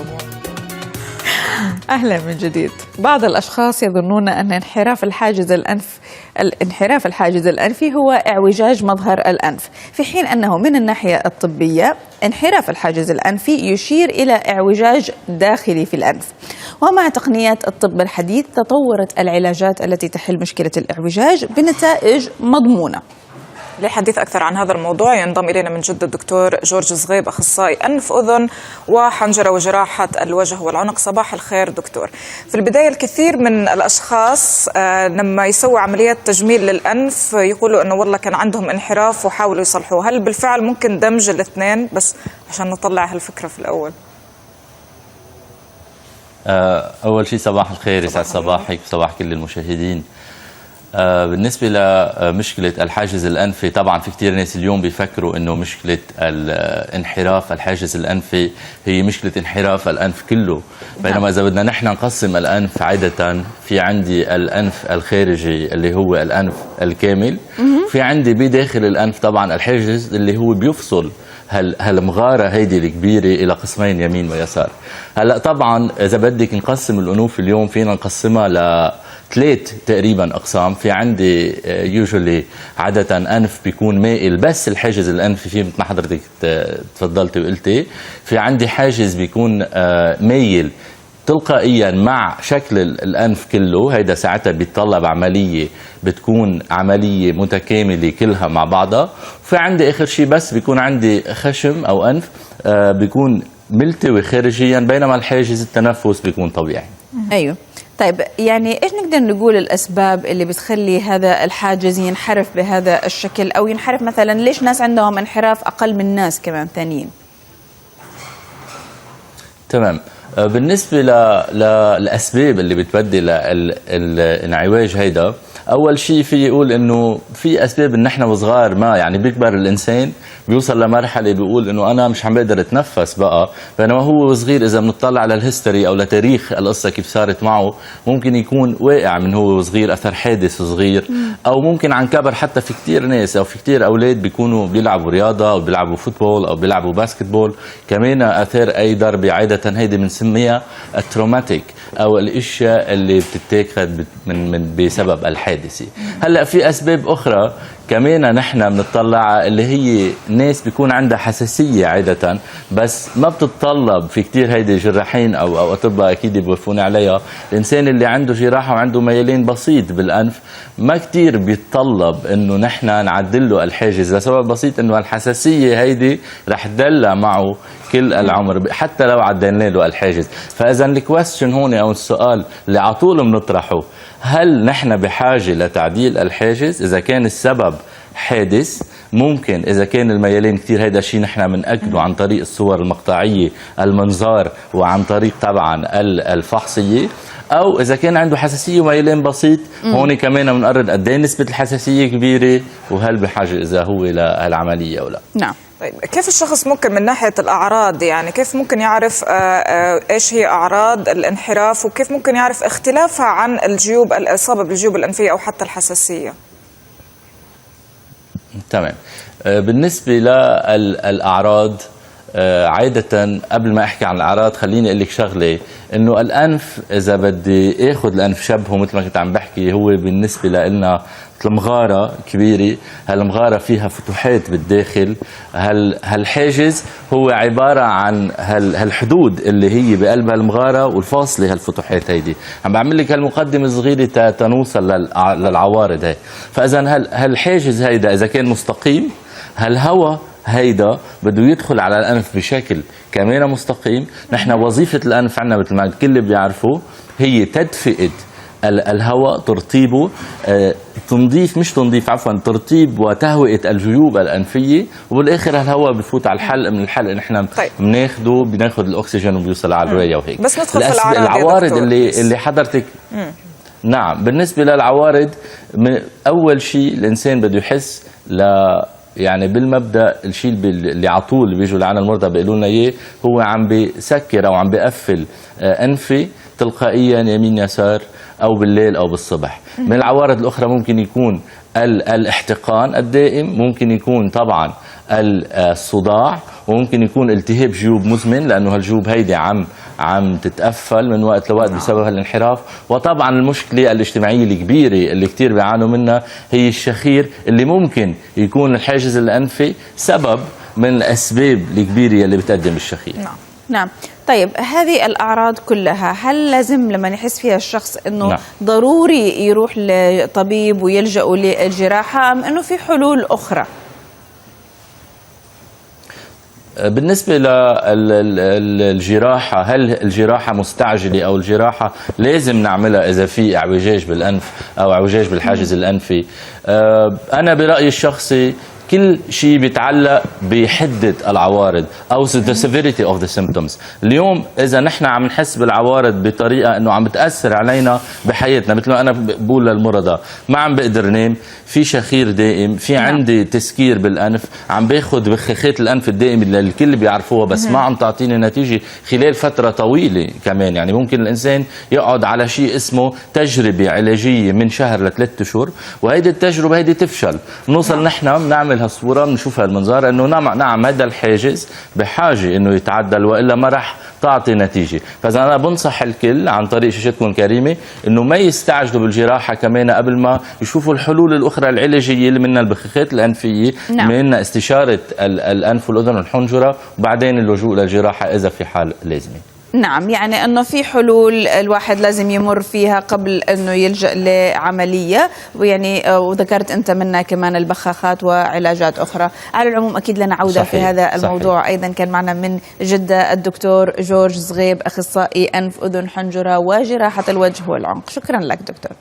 الأمور. أهلا من جديد. بعض الأشخاص يظنون أن الانحراف الحاجز الأنفي هو اعوجاج مظهر الأنف، في حين أنه من الناحية الطبية انحراف الحاجز الأنفي يشير إلى اعوجاج داخلي في الأنف. ومع تقنيات الطب الحديث تطورت العلاجات التي تحل مشكلة الاعوجاج بنتائج مضمونة. للحديث أكثر عن هذا الموضوع ينضم إلينا من جدة الدكتور جورج صغيب، أخصائي أنف أذن وحنجرة وجراحة الوجه والعنق. صباح الخير دكتور. في البداية الكثير من الأشخاص لما يسوي عمليات تجميل للأنف يقولوا أنه والله كان عندهم انحراف وحاولوا يصلحوه، هل بالفعل ممكن دمج الاثنين؟ بس عشان نطلع هالفكرة في الأول. أول شيء صباح الخير، يسعد صباحك وصباح كل المشاهدين. بالنسبة لمشكلة الحاجز الأنفي، طبعا في كتير ناس اليوم بيفكروا أنه مشكلة الانحراف الحاجز الأنفي هي مشكلة انحراف الأنف كله، بينما إذا بدنا نحن نقسم الأنف عادة في عندي الأنف الخارجي اللي هو الأنف الكامل، في عندي بداخل الأنف طبعا الحاجز اللي هو بيفصل هالمغارة هيدي الكبيرة إلى قسمين يمين ويسار. هلأ طبعا إذا بدك نقسم الأنوف اليوم فينا نقسمها لثلاث تقريبا أقسام. في عندي يوجولي عادة أنف بيكون مائل، بس الحاجز الأنفي فيه مثل ما حضرتك تفضلتي وقلتي. في عندي حاجز بيكون مايل تلقائيا مع شكل الأنف كله، هيدا ساعتها بيتطلب عملية بتكون عملية متكاملة كلها مع بعضها. في عندي آخر شيء بس بيكون عندي خشم أو أنف بيكون ملتوي خارجيا، بينما الحاجز التنفس بيكون طبيعي. أيوه. طيب يعني إيش نقدر نقول الأسباب اللي بتخلي هذا الحاجز ينحرف بهذا الشكل، أو ينحرف مثلا ليش ناس عندهم انحراف أقل من ناس كمان ثانيين؟ تمام. بالنسبة للأسباب اللي بتودي للانعواج هيدا، أول شيء في يقول إنه في أسباب إن إحنا وصغار ما يعني بيكبر الإنسان بيوصل لمرحلة بيقول إنه أنا مش عم بقدر أتنفس بقى، بينما هو صغير إذا بنطلع على الهيستوري أو لتاريخ القصة كيف صارت معه ممكن يكون واقع من هو صغير أثر حادث صغير، أو ممكن عن كبر. حتى في كتير ناس أو في كتير أولاد بيكونوا بيلعبوا رياضة أو بيلعبوا فوتبول أو بيلعبوا باسكتبول كمان أثار أي ضربة، عادة هيدي بنسميها التروماتيك أو الأشياء اللي بتتاخد من بسبب الحادثة. هلأ في أسباب أخرى كمان نحن بنطلع اللي هي ناس بيكون عندها حساسية عادة، بس ما بتتطلب. في كتير هيدي جراحين أو أطباء أكيد بيوافقون عليها. الإنسان اللي عنده جراحة وعنده ميلين بسيط بالأنف ما كتير بيتطلب إنه نحن نعدل له الحاجز، لسبب بسيط إنه الحساسية هيدي رح تدلع معه كل العمر حتى لو عدلنا له الحاجز. فإذا الكويستشن هون أو السؤال اللي على طول بنطرحه، هل نحن بحاجة لتعديل الحاجز؟ إذا كان السبب حادث ممكن، إذا كان الميلين كتير هيدا شيء نحن بنأكده عن طريق الصور المقطعية المنظار وعن طريق طبعا الفحصية، أو إذا كان عنده حساسية وميلين بسيط هون كمان بنقرر قد ايه نسبة الحساسية كبيرة وهل بحاجة إذا هو للعملية أو لا. نعم. طيب كيف الشخص ممكن من ناحية الأعراض، يعني كيف ممكن يعرف إيش هي أعراض الانحراف، وكيف ممكن يعرف اختلافها عن الجيوب، الإصابة بالجيوب الأنفية أو حتى الحساسية؟ تمام. بالنسبة للأعراض عادة قبل ما أحكي عن الأعراض خليني أقول لك شغلة، إنه الأنف إذا بدي أخذ الأنف شبهه مثل ما كنت عم بحكي، هو بالنسبة لنا مثل مغارة كبيرة، هالمغارة فيها فتوحات بالداخل. هالحاجز هو عبارة عن هالحدود اللي هي بقلب هالمغارة والفاصلة هالفتوحات هيدي. عم بعمل لك هالمقدمة الصغيرة تنوصل للعوارض هاي. فإذا هالحاجز هيدا إذا كان مستقيم، هالهواء هيدا بده يدخل على الأنف بشكل كمان مستقيم. نحن وظيفة الأنف عنا مثل ما الكل بيعرفوا هي تدفئة الهواء، ترطيبه، تنظيف مش تنظيف عفوا ترطيب وتهوئة الجيوب الأنفية، وبالآخر الهواء بفوت على الحلق، من الحلق نحن بناخد الأكسجين وبيوصل على الرئة وهيك. بس ندخل في العوارض اللي حضرتك نعم. بالنسبة للعوارض، أول شيء الإنسان بده يحس يعني بالمبدا الشيء اللي على طول بيجوا لعنا المرضى بيقولوا لنا اياه هو عم بسكر او عم بقفل انفي تلقائيا يمين يسار او بالليل او بالصبح. من العوارض الاخرى ممكن يكون الاحتقان الدائم، ممكن يكون طبعا الصداع، وممكن يكون التهاب جيوب مزمن لانه هالجيوب هيدي عم تتقفل من وقت لوقت بسبب هالانحراف. وطبعا المشكلة الاجتماعية الكبيرة اللي كتير بيعانوا منها هي الشخير، اللي ممكن يكون الحاجز الأنفي سبب من الأسباب الكبيرة اللي بتقدم الشخير. نعم. طيب هذه الأعراض كلها هل لازم لما يحس فيها الشخص أنه ضروري يروح لطبيب ويلجأ للجراحة أم أنه في حلول أخرى؟ بالنسبة للجراحة، هل الجراحة مستعجلة أو الجراحة لازم نعملها إذا في اعوجاج بالأنف أو اعوجاج بالحاجز الأنفي؟ أنا برأيي الشخصي كل شيء بيتعلق بحدة العوارض أو the severity of the symptoms. اليوم إذا نحن عم نحس بالعوارض بطريقة إنه عم بتأثر علينا بحياتنا، مثل ما أنا بقول للمرضى ما عم بقدر نام، في شخير دائم، في عندي تسكير بالأنف، عم باخد بخاخات الأنف الدائم اللي الكل بيعرفوها بس ما عم تعطيني نتيجة خلال فترة طويلة كمان. يعني ممكن الإنسان يقعد على شيء اسمه تجربة علاجية من شهر ل3 أشهر، وهيدي التجربة هيدي تفشل. نوصل نحن بنعمل هالصورة بنشوف هالمنظار انه نعم هذا الحاجز بحاجة انه يتعدل والا ما رح تعطي نتيجة. فاذا انا بنصح الكل عن طريق شاشتكم كريمة انه ما يستعجلوا بالجراحة كمان قبل ما يشوفوا الحلول الاخرى العلاجية اللي منها البخاخات الانفية، منها استشارة الانف والاذن والحنجرة، وبعدين اللجوء للجراحة اذا في حال لازمة. نعم، يعني أنه في حلول الواحد لازم يمر فيها قبل أنه يلجأ لعملية، ويعني وذكرت أنت منها كمان البخاخات وعلاجات أخرى. على العموم أكيد لنا عودة في هذا الموضوع. أيضا كان معنا من جدة الدكتور جورج زغيب، أخصائي أنف أذن حنجرة وجراحة الوجه والعنق. شكرا لك دكتور.